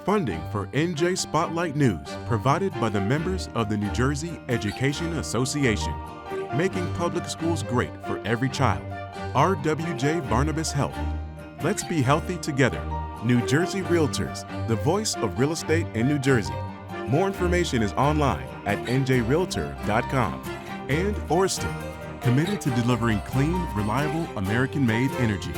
Funding for NJ Spotlight News provided by the members of the New Jersey Education Association, making public schools great for every child. RWJ Barnabas Health. Let's be healthy together. New Jersey Realtors, the voice of real estate in New Jersey. More information is online at njrealtor.com. And Orsted, committed to delivering clean, reliable, American-made energy.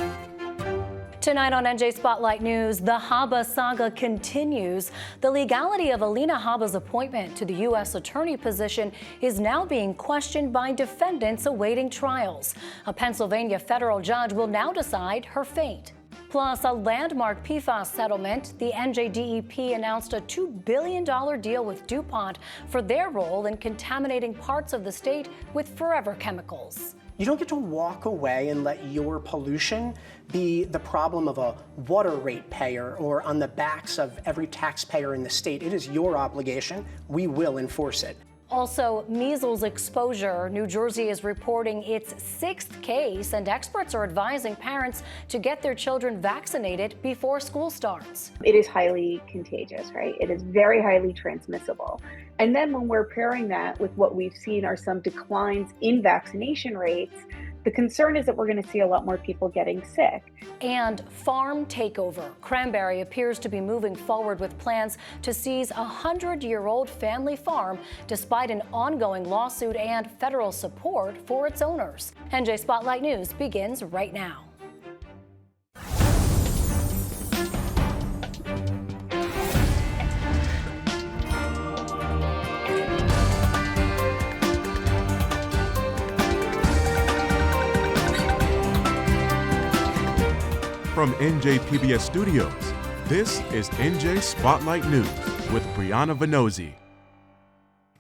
Tonight on NJ Spotlight News, the Habba saga continues. The legality of Alina Habba's appointment to the U.S. Attorney position is now being questioned by defendants awaiting trials. A Pennsylvania federal judge will now decide her fate. Plus, a landmark PFAS settlement. The NJDEP announced a $2 billion deal with DuPont for their role in contaminating parts of the state with forever chemicals. You don't get to walk away and let your pollution be the problem of a water rate payer or on the backs of every taxpayer in the state. It is your obligation. We will enforce it. Also, measles exposure. New Jersey is reporting its 6th case, and experts are advising parents to get their children vaccinated before school starts. It is highly contagious, right? It is very highly transmissible. And then when we're pairing that with what we've seen are some declines in vaccination rates, the concern is that we're going to see a lot more people getting sick. And farm takeover. Cranberry appears to be moving forward with plans to seize a 100-year-old family farm despite an ongoing lawsuit and federal support for its owners. NJ Spotlight News begins right now. From NJPBS Studios, this is NJ Spotlight News with Brianna Vannozzi.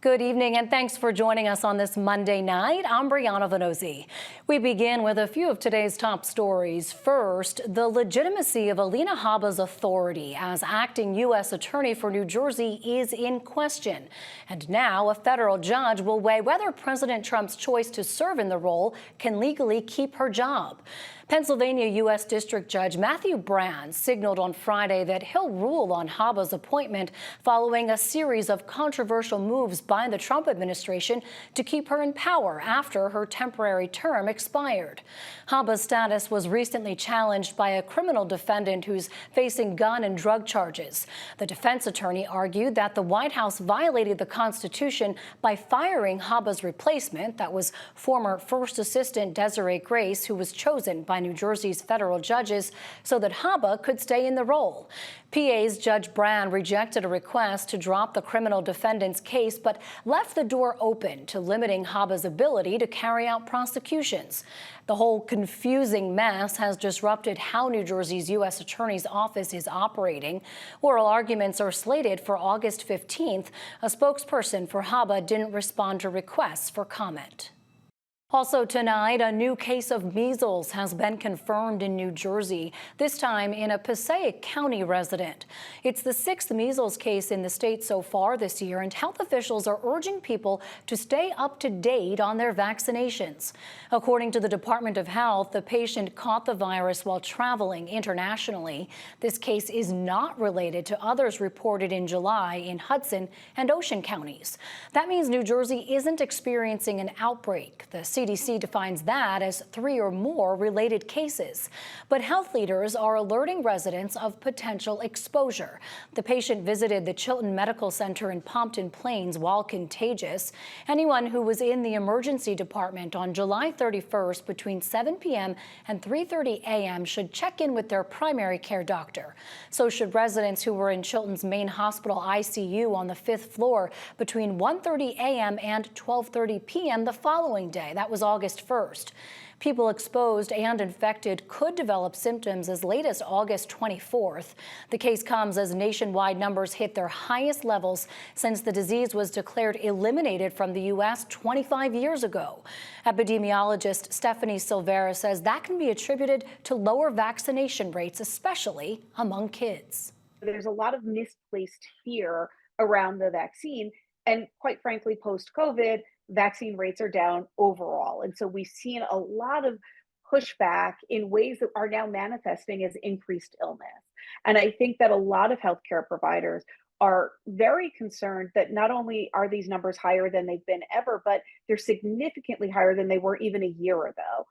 Good evening and thanks for joining us on this Monday night. I'm Brianna Vannozzi. We begin with a few of today's top stories. First, the legitimacy of Alina Habba's authority as acting U.S. Attorney for New Jersey is in question. And now a federal judge will weigh whether President Trump's choice to serve in the role can legally keep her job. Pennsylvania U.S. District Judge Matthew Brand signaled on Friday that he'll rule on Habba's appointment following a series of controversial moves by the Trump administration to keep her in power after her temporary term expired. Habba's status was recently challenged by a criminal defendant who's facing gun and drug charges. The defense attorney argued that the White House violated the Constitution by firing Habba's replacement, that was former First Assistant Desiree Grace, who was chosen by New Jersey's federal judges so that Habba could stay in the role. PA's Judge Brand rejected a request to drop the criminal defendant's case, but left the door open to limiting Habba's ability to carry out prosecutions. The whole confusing mess has disrupted how New Jersey's U.S. Attorney's Office is operating. Oral arguments are slated for August 15th. A spokesperson for Habba didn't respond to requests for comment. Also tonight, a new case of measles has been confirmed in New Jersey, this time in a Passaic County resident. It's the 6th measles case in the state so far this year, and health officials are urging people to stay up to date on their vaccinations. According to the Department of Health, the patient caught the virus while traveling internationally. This case is not related to others reported in July in Hudson and Ocean counties. That means New Jersey isn't experiencing an outbreak. The CDC defines that as 3 or more related cases. But health leaders are alerting residents of potential exposure. The patient visited the Chilton Medical Center in Pompton Plains while contagious. Anyone who was in the emergency department on July 31st between 7 p.m. and 3:30 a.m. should check in with their primary care doctor. So should residents who were in Chilton's main hospital ICU on the 5th floor between 1:30 a.m. and 12:30 p.m. the following day. That was August 1st. People exposed and infected could develop symptoms as late as August 24th. The case comes as nationwide numbers hit their highest levels since the disease was declared eliminated from the U.S. 25 years ago. Epidemiologist Stephanie Silvera says that can be attributed to lower vaccination rates, especially among kids. There's a lot of misplaced fear around the vaccine. And quite frankly, post-COVID, vaccine rates are down overall. And so we've seen a lot of pushback in ways that are now manifesting as increased illness. And I think that a lot of healthcare providers are very concerned that not only are these numbers higher than they've been ever, but they're significantly higher than they were even a year ago.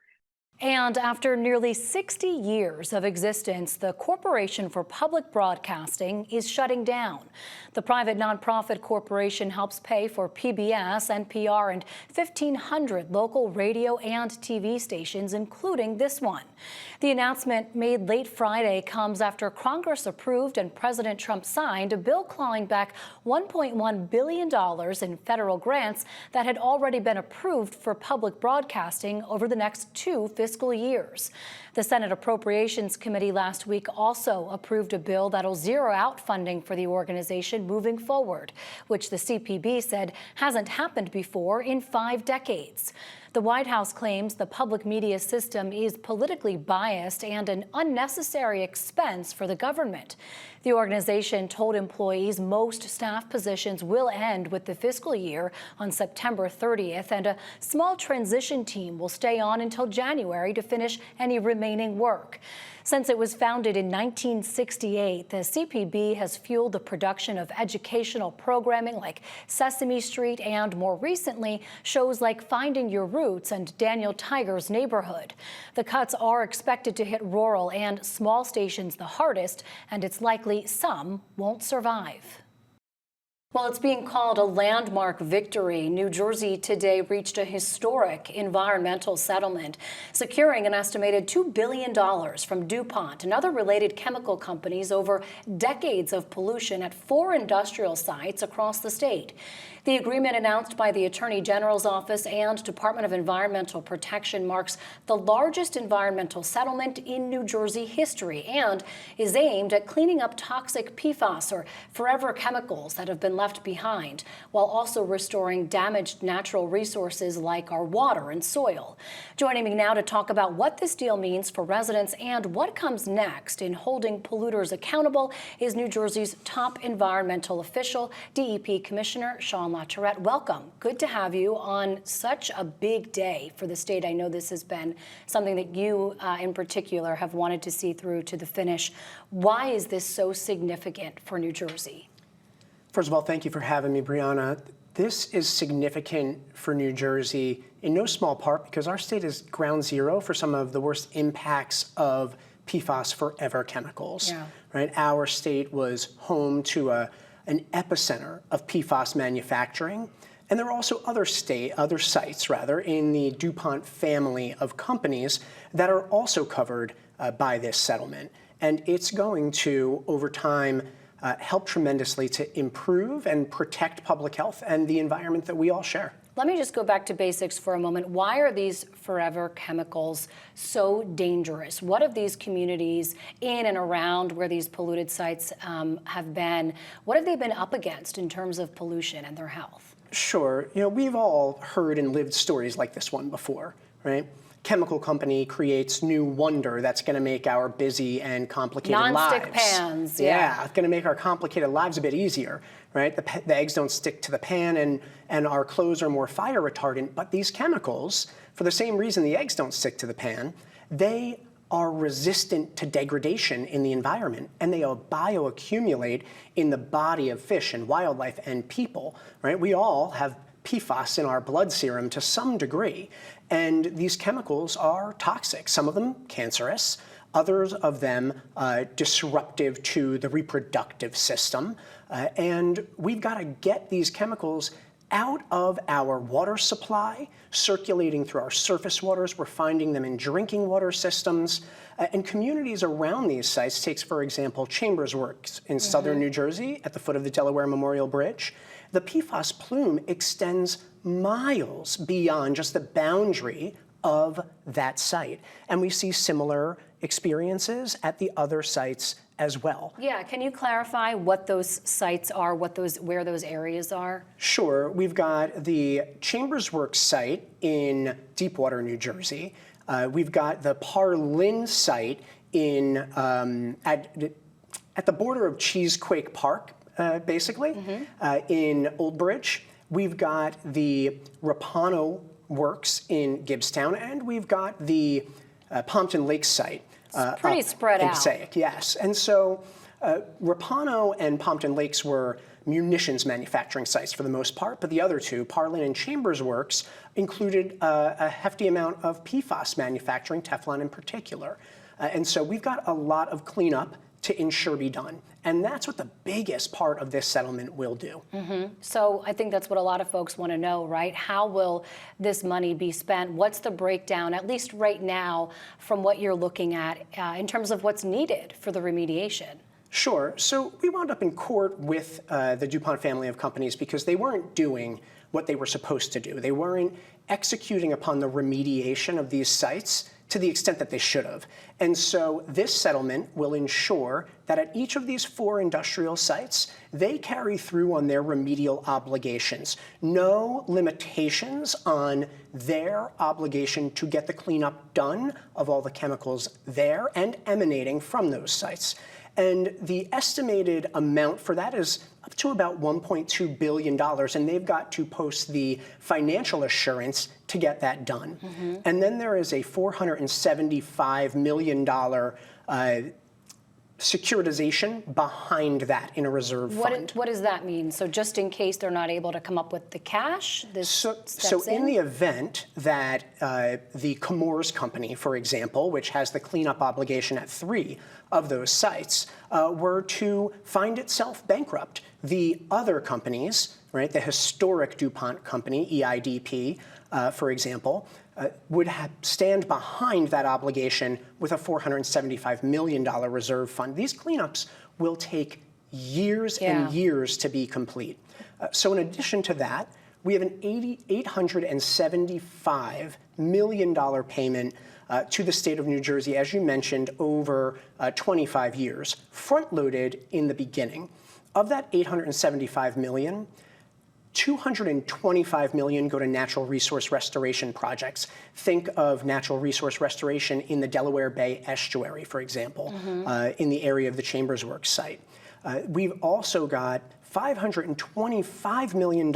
And after nearly 60 years of existence, the Corporation for Public Broadcasting is shutting down. The private nonprofit corporation helps pay for PBS, NPR, and 1,500 local radio and TV stations, including this one. The announcement made late Friday comes after Congress approved and President Trump signed a bill clawing back $1.1 billion in federal grants that had already been approved for public broadcasting over the next 2 fiscal years. The Senate Appropriations Committee last week also approved a bill that'll zero out funding for the organization moving forward, which the CPB said hasn't happened before in 5 decades. The White House claims the public media system is politically biased and an unnecessary expense for the government. The organization told employees most staff positions will end with the fiscal year on September 30th, and a small transition team will stay on until January to finish any remaining work. Since it was founded in 1968, the CPB has fueled the production of educational programming like Sesame Street and, more recently, shows like Finding Your Roots and Daniel Tiger's Neighborhood. The cuts are expected to hit rural and small stations the hardest, and it's likely some won't survive. Well, it's being called a landmark victory. New Jersey today reached a historic environmental settlement, securing an estimated $2 billion from DuPont and other related chemical companies over decades of pollution at 4 industrial sites across the state. The agreement announced by the Attorney General's Office and Department of Environmental Protection marks the largest environmental settlement in New Jersey history and is aimed at cleaning up toxic PFAS, or forever chemicals, that have been left behind, while also restoring damaged natural resources like our water and soil. Joining me now to talk about what this deal means for residents and what comes next in holding polluters accountable is New Jersey's top environmental official, DEP Commissioner Sean LaTourette. Welcome. Good to have you on such a big day for the state. I know this has been something that you in particular have wanted to see through to the finish. Why is this so significant for New Jersey? First of all, thank you for having me, Brianna. This is significant for New Jersey in no small part because our state is ground zero for some of the worst impacts of PFAS forever chemicals. Yeah. Right? Our state was home to an epicenter of PFAS manufacturing. And there are also other sites in the DuPont family of companies that are also covered by this settlement. And it's going to, over time, help tremendously to improve and protect public health and the environment that we all share. Let me just go back to basics for a moment. Why are these forever chemicals so dangerous? What have these communities in and around where these polluted sites have been, what have they been up against in terms of pollution and their health? Sure. We've all heard and lived stories like this one before, right? Chemical company creates new wonder that's going to make our busy and complicated lives. Non-stick pans, yeah. It's going to make our complicated lives a bit easier, right? The eggs don't stick to the pan and our clothes are more fire retardant, but these chemicals, for the same reason the eggs don't stick to the pan, they are resistant to degradation in the environment, and they bioaccumulate in the body of fish and wildlife and people, right? We all have PFAS in our blood serum to some degree, and these chemicals are toxic, some of them cancerous, others of them disruptive to the reproductive system, and we've got to get these chemicals out of our water supply, circulating through our surface waters. We're finding them in drinking water systems. And communities around these sites, takes, for example, Chambers Works in southern New Jersey at the foot of the Delaware Memorial Bridge. The PFAS plume extends miles beyond just the boundary of that site. And we see similar experiences at the other sites as well. Yeah, can you clarify what those sites are, where those areas are? Sure. We've got the Chambers Works site in Deepwater, New Jersey. We've got the Parlin site in at the border of Cheesequake Park, basically, in Old Bridge. We've got the Rapano Works in Gibbstown, and we've got the Pompton Lake site pretty spread out. Passaic, yes. And so Repauno and Pompton Lakes were munitions manufacturing sites for the most part, but the other two, Parlin and Chambers Works, included a hefty amount of PFAS manufacturing, Teflon in particular. And so we've got a lot of cleanup to ensure be done. And that's what the biggest part of this settlement will do. So I think that's what a lot of folks want to know, right? How will this money be spent? What's the breakdown, at least right now, from what you're looking at in terms of what's needed for the remediation? Sure. So we wound up in court with the DuPont family of companies because they weren't doing what they were supposed to do. They weren't executing upon the remediation of these sites to the extent that they should have. And so this settlement will ensure that at each of these 4 industrial sites, they carry through on their remedial obligations. No limitations on their obligation to get the cleanup done of all the chemicals there and emanating from those sites. And the estimated amount for that is up to about $1.2 billion, and they've got to post the financial assurance to get that done. And then there is a $475 million securitization behind that in a reserve fund. What does that mean? So just in case they're not able to come up with the cash, this So in the event that the Chemours company, for example, which has the cleanup obligation at 3 of those sites, were to find itself bankrupt, the other companies, right, the historic DuPont company, EIDP, for example, would stand behind that obligation with a $475 million reserve fund. These cleanups will take years and years to be complete. So in addition to that, we have an $875 million payment to the state of New Jersey, as you mentioned, over 25 years, front-loaded in the beginning. Of that $875 million, $225 million go to natural resource restoration projects. Think of natural resource restoration in the Delaware Bay estuary, for example, in the area of the Chambers Works site. We've also got $525 million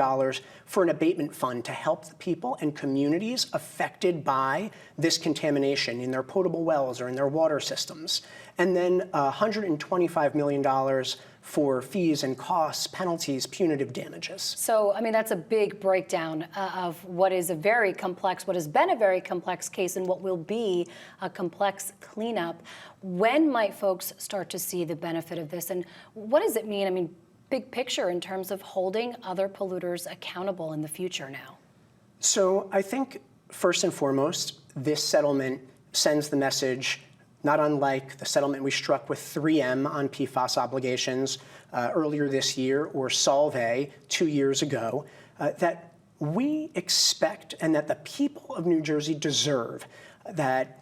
for an abatement fund to help the people and communities affected by this contamination in their potable wells or in their water systems. And then $125 million for fees and costs, penalties, punitive damages. So, I mean, that's a big breakdown of what is a very complex, what has been a very complex case and what will be a complex cleanup. When might folks start to see the benefit of this? And what does it mean? I mean, big picture in terms of holding other polluters accountable in the future now? So I think first and foremost, this settlement sends the message, not unlike the settlement we struck with 3M on PFAS obligations earlier this year, or Solvay 2 years ago, that we expect and that the people of New Jersey deserve that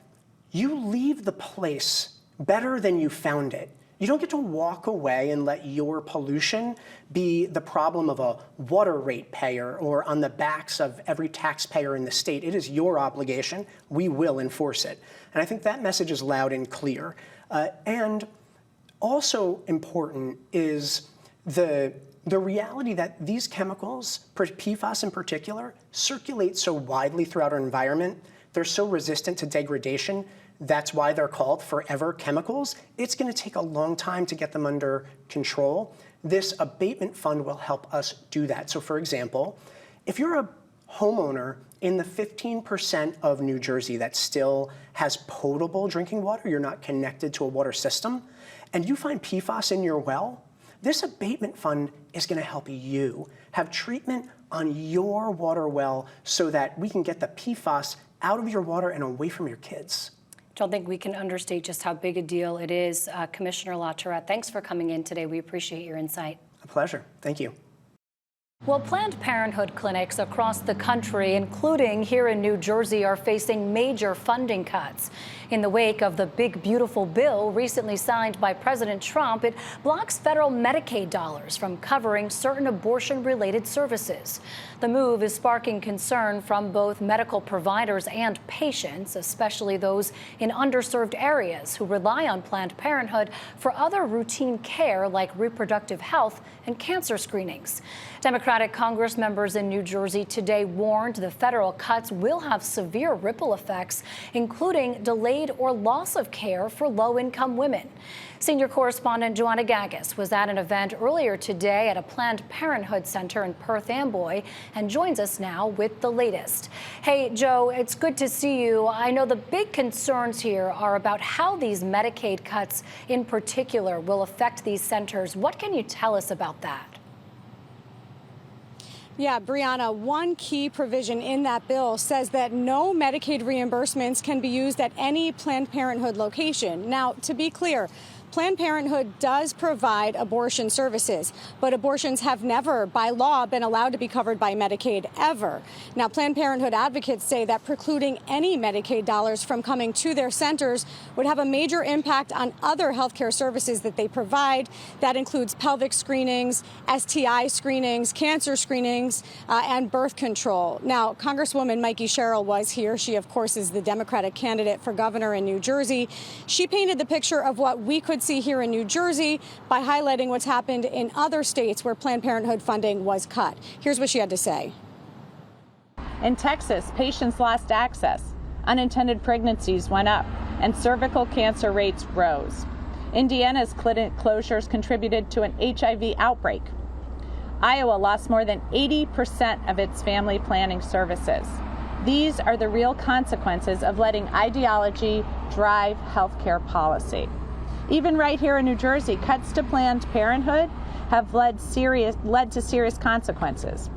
you leave the place better than you found it. You don't get to walk away and let your pollution be the problem of a water rate payer or on the backs of every taxpayer in the state. It is your obligation. We will enforce it. And I think that message is loud and clear. And also important is the reality that these chemicals, PFAS in particular, circulate so widely throughout our environment. They're so resistant to degradation. That's why they're called forever chemicals. It's going to take a long time to get them under control. This abatement fund will help us do that. So for example, if you're a homeowner in the 15% of New Jersey that still has potable drinking water, you're not connected to a water system, and you find PFAS in your well, this abatement fund is going to help you have treatment on your water well so that we can get the PFAS out of your water and away from your kids. Don't think we can understate just how big a deal it is. Commissioner LaTourette, thanks for coming in today. We appreciate your insight. A pleasure. Thank you. Well, Planned Parenthood clinics across the country, including here in New Jersey, are facing major funding cuts. In the wake of the big, beautiful bill recently signed by President Trump, it blocks federal Medicaid dollars from covering certain abortion-related services. The move is sparking concern from both medical providers and patients, especially those in underserved areas who rely on Planned Parenthood for other routine care like reproductive health and cancer screenings. Democrats Democratic Congress members in New Jersey today warned the federal cuts will have severe ripple effects, including delayed or loss of care for low-income women. Senior correspondent Joanna Gagos was at an event earlier today at a Planned Parenthood center in Perth Amboy and joins us now with the latest. Hey, Joe, it's good to see you. I know the big concerns here are about how these Medicaid cuts in particular will affect these centers. What can you tell us about that? Yeah, Brianna, one key provision in that bill says that no Medicaid reimbursements can be used at any Planned Parenthood location. Now, to be clear, Planned Parenthood does provide abortion services, but abortions have never, by law, been allowed to be covered by Medicaid ever. Now, Planned Parenthood advocates say that precluding any Medicaid dollars from coming to their centers would have a major impact on other health care services that they provide. That includes pelvic screenings, STI screenings, cancer screenings, and birth control. Now, Congresswoman Mikey Sherrill was here. She, of course, is the Democratic candidate for governor in New Jersey. She painted the picture of what we could see here in New Jersey by highlighting what's happened in other states where Planned Parenthood funding was cut. Here's what she had to say. In Texas, patients lost access, unintended pregnancies went up, and cervical cancer rates rose. Indiana's clinic closures contributed to an HIV outbreak. Iowa lost more than 80% of its family planning services. These are the real consequences of letting ideology drive healthcare policy. Even right here in New Jersey, cuts to Planned Parenthood have led to serious consequences.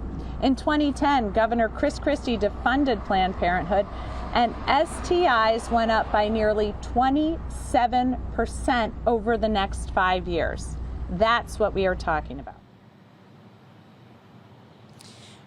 In 2010, Governor Chris Christie defunded Planned Parenthood, and STIs went up by nearly 27% over the next 5 years. That's what we are talking about.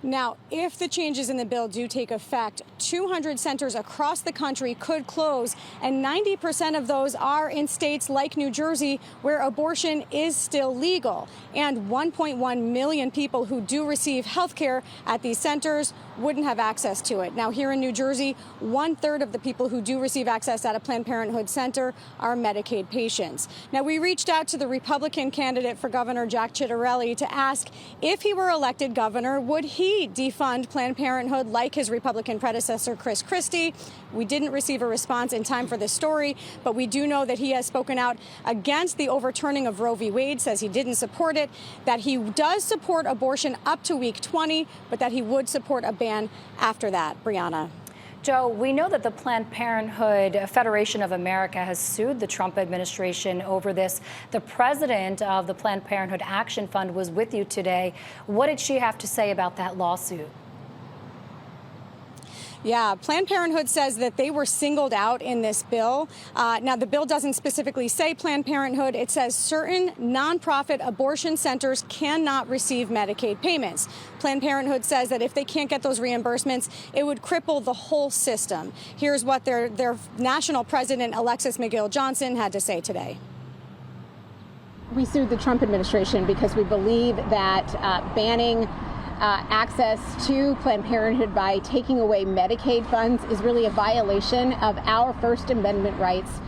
Now, if the changes in the bill do take effect, 200 centers across the country could close, and 90% of those are in states like New Jersey, where abortion is still legal. And 1.1 million people who do receive health care at these centers wouldn't have access to it. Now, here in New Jersey, 1/3 of the people who do receive access at a Planned Parenthood center are Medicaid patients. Now, we reached out to the Republican candidate for governor, Jack Ciattarelli, to ask if he were elected governor, would he defund Planned Parenthood like his Republican predecessor, Chris Christie. We didn't receive a response in time for this story, but we do know that he has spoken out against the overturning of Roe v. Wade, says he didn't support it, that he does support abortion up to week 20, but that he would support a ban after that. Brianna. Joe, we know that the Planned Parenthood Federation of America has sued the Trump administration over this. The president of the Planned Parenthood Action Fund was with you today. What did she have to say about that lawsuit? Yeah, Planned Parenthood says that they were singled out in this bill. Now, the bill doesn't specifically say Planned Parenthood. It says certain nonprofit abortion centers cannot receive Medicaid payments. Planned Parenthood says that if they can't get those reimbursements, it would cripple the whole system. Here's what their national president, Alexis McGill Johnson, had to say today. We sued the Trump administration because we believe that banning access to Planned Parenthood by taking away Medicaid funds is really a violation of our First Amendment rights.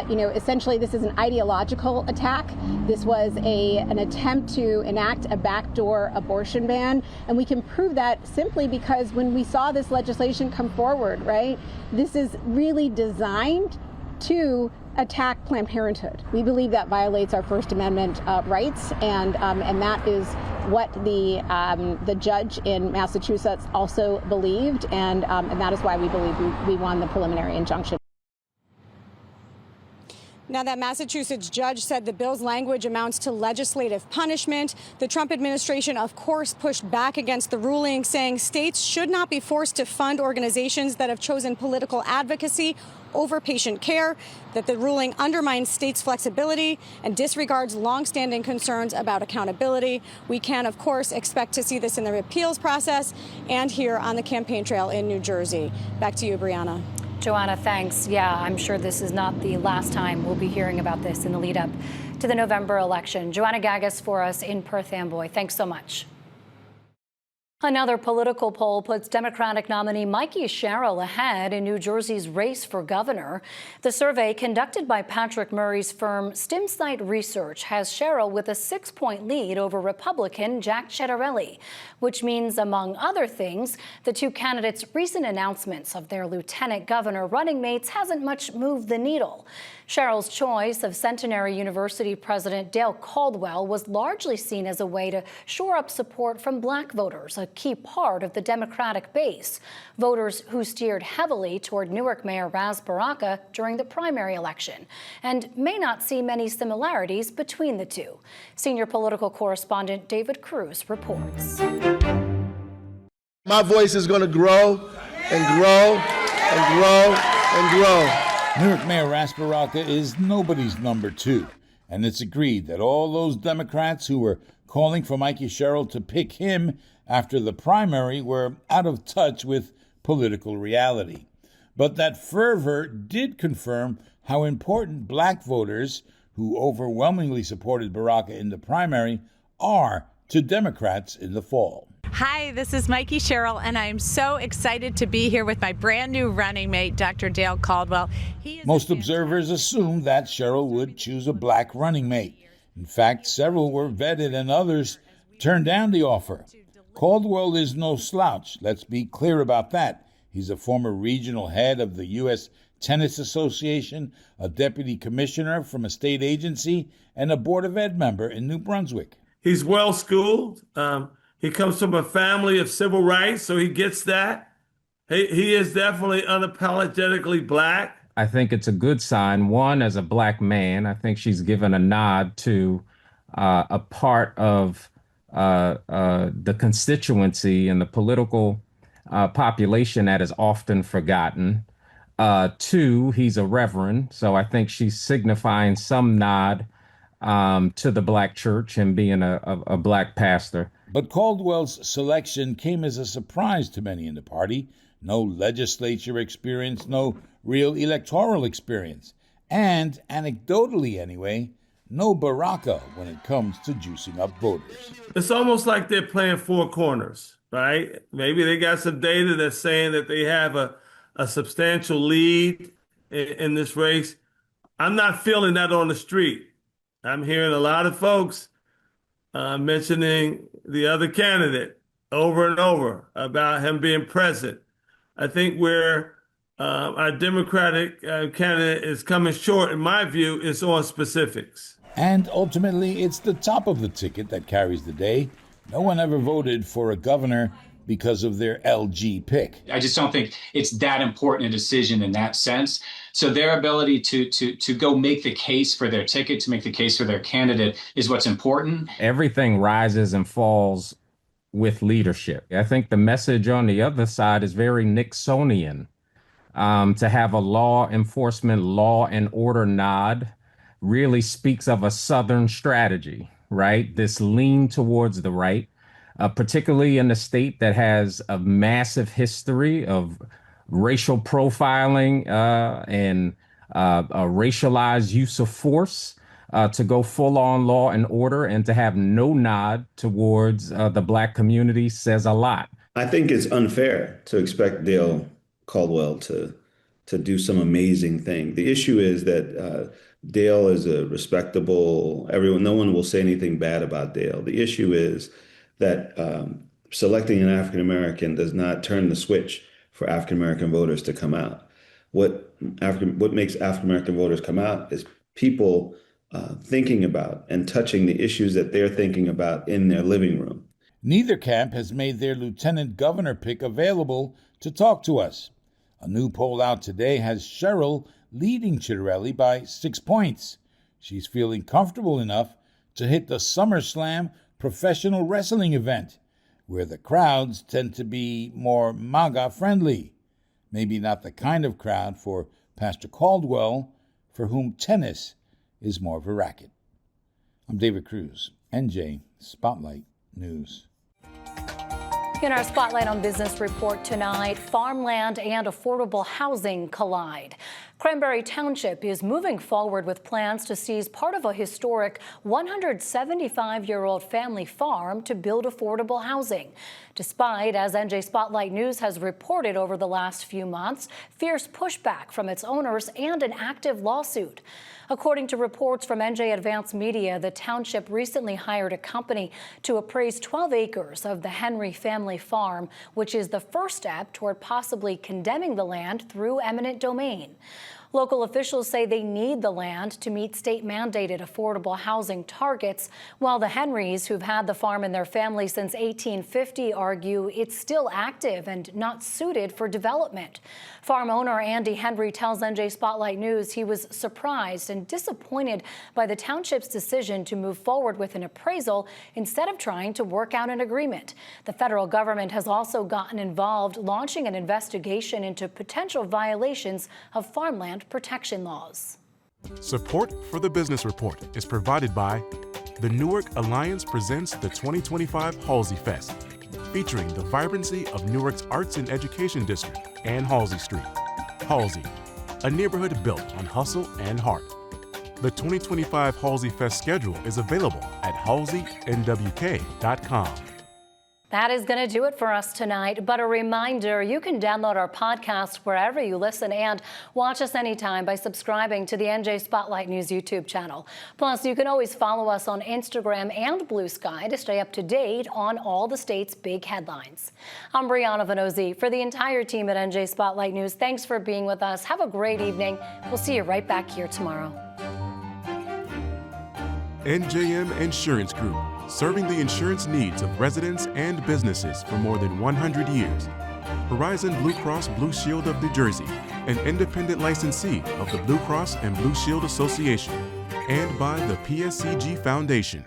Essentially, this is an ideological attack. This was an attempt to enact a backdoor abortion ban, and we can prove that simply because when we saw this legislation come forward, right, this is really designed to attack Planned Parenthood. We believe that violates our First Amendment rights, and that is what the judge in Massachusetts also believed, and that is why we believe we won the preliminary injunction. Now, that Massachusetts judge said the bill's language amounts to legislative punishment. The Trump administration, of course, pushed back against the ruling, saying states should not be forced to fund organizations that have chosen political advocacy over patient care, that the ruling undermines states' flexibility and disregards longstanding concerns about accountability. We can, of course, expect to see this in the appeals process and here on the campaign trail in New Jersey. Back to you, Brianna. Joanna, thanks. Yeah, I'm sure this is not the last time we'll be hearing about this in the lead up to the November election. Joanna Gagos for us in Perth Amboy. Thanks so much. Another political poll puts Democratic nominee Mikey Sherrill ahead in New Jersey's race for governor. The survey conducted by Patrick Murray's firm StimSite Research has Sherrill with a 6-point lead over Republican Jack Ciattarelli, which means, among other things, the two candidates' recent announcements of their lieutenant governor running mates hasn't much moved the needle. Sherrill's choice of Centenary University President Dale Caldwell was largely seen as a way to shore up support from black voters, a key part of the Democratic base, voters who steered heavily toward Newark Mayor Ras Baraka during the primary election, and may not see many similarities between the two. Senior political correspondent David Cruz reports. My voice is going to grow and grow and grow and grow. Newark Mayor Ras Baraka is nobody's number two, and it's agreed that all those Democrats who were calling for Mikey Sherrill to pick him after the primary were out of touch with political reality. But that fervor did confirm how important black voters, who overwhelmingly supported Baraka in the primary, are to Democrats in the fall. Hi, this is Mikey Sherrill, and I'm so excited to be here with my brand new running mate, Dr. Dale Caldwell. Most observers assumed that Sherrill would choose a black running mate. In fact, several were vetted and others turned down the offer. Caldwell is no slouch, let's be clear about that. He's a former regional head of the U.S. Tennis Association, a deputy commissioner from a state agency, and a Board of Ed member in New Brunswick. He's well-schooled. He comes from a family of civil rights, so he gets that. He is definitely unapologetically black. I think it's a good sign. One, as a black man, I think she's given a nod to a part of the constituency and the political population that is often forgotten. Two, he's a reverend, so I think she's signifying some nod to the black church and being a black pastor. But Caldwell's selection came as a surprise to many in the party. No legislature experience, no real electoral experience. And, anecdotally anyway, no Baraka when it comes to juicing up voters. It's almost like they're playing four corners, right? Maybe they got some data that's saying that they have a substantial lead in this race. I'm not feeling that on the street. I'm hearing a lot of folks mentioning the other candidate over and over about him being present. I think where our Democratic candidate is coming short, in my view, is on specifics. And ultimately, it's the top of the ticket that carries the day. No one ever voted for a governor because of their LG pick. I just don't think it's that important a decision in that sense. So their ability to go make the case for their ticket, to make the case for their candidate is what's important. Everything rises and falls with leadership. I think the message on the other side is very Nixonian. To have a law enforcement, law and order nod really speaks of a Southern strategy, right? This lean towards the right. Particularly in a state that has a massive history of racial profiling and a racialized use of force, to go full on law and order and to have no nod towards the black community says a lot. I think it's unfair to expect Dale Caldwell to do some amazing thing. The issue is that Dale is a respectable, no one will say anything bad about Dale. The issue is that selecting an African-American does not turn the switch for African-American voters to come out. What makes African-American voters come out is people thinking about and touching the issues that they're thinking about in their living room. Neither camp has made their lieutenant governor pick available to talk to us. A new poll out today has Sherrill leading Ciattarelli by 6 points. She's feeling comfortable enough to hit the SummerSlam professional wrestling event, where the crowds tend to be more MAGA friendly. Maybe not the kind of crowd for Pastor Caldwell, for whom tennis is more of a racket. I'm David Cruz, NJ Spotlight News. In our Spotlight on Business report tonight, farmland and affordable housing collide. Cranberry Township is moving forward with plans to seize part of a historic 175-year-old family farm to build affordable housing. Despite, as NJ Spotlight News has reported over the last few months, fierce pushback from its owners and an active lawsuit. According to reports from NJ Advance Media, the township recently hired a company to appraise 12 acres of the Henry family farm, which is the first step toward possibly condemning the land through eminent domain. Local officials say they need the land to meet state-mandated affordable housing targets, while the Henrys, who've had the farm in their family since 1850, argue it's still active and not suited for development. Farm owner Andy Henry tells NJ Spotlight News he was surprised and disappointed by the township's decision to move forward with an appraisal instead of trying to work out an agreement. The federal government has also gotten involved, launching an investigation into potential violations of farmland protection laws. Support for the Business Report is provided by the Newark Alliance presents the 2025 Halsey Fest, featuring the vibrancy of Newark's Arts and Education District and Halsey Street. Halsey, a neighborhood built on hustle and heart. The 2025 Halsey Fest schedule is available at halseynwk.com. That is going to do it for us tonight. But a reminder, you can download our podcast wherever you listen and watch us anytime by subscribing to the NJ Spotlight News YouTube channel. Plus, you can always follow us on Instagram and Blue Sky to stay up to date on all the state's big headlines. I'm Brianna Venozzi. For the entire team at NJ Spotlight News, thanks for being with us. Have a great evening. We'll see you right back here tomorrow. NJM Insurance Group, serving the insurance needs of residents and businesses for more than 100 years. Horizon Blue Cross Blue Shield of New Jersey, an independent licensee of the Blue Cross and Blue Shield Association, and by the PSCG Foundation.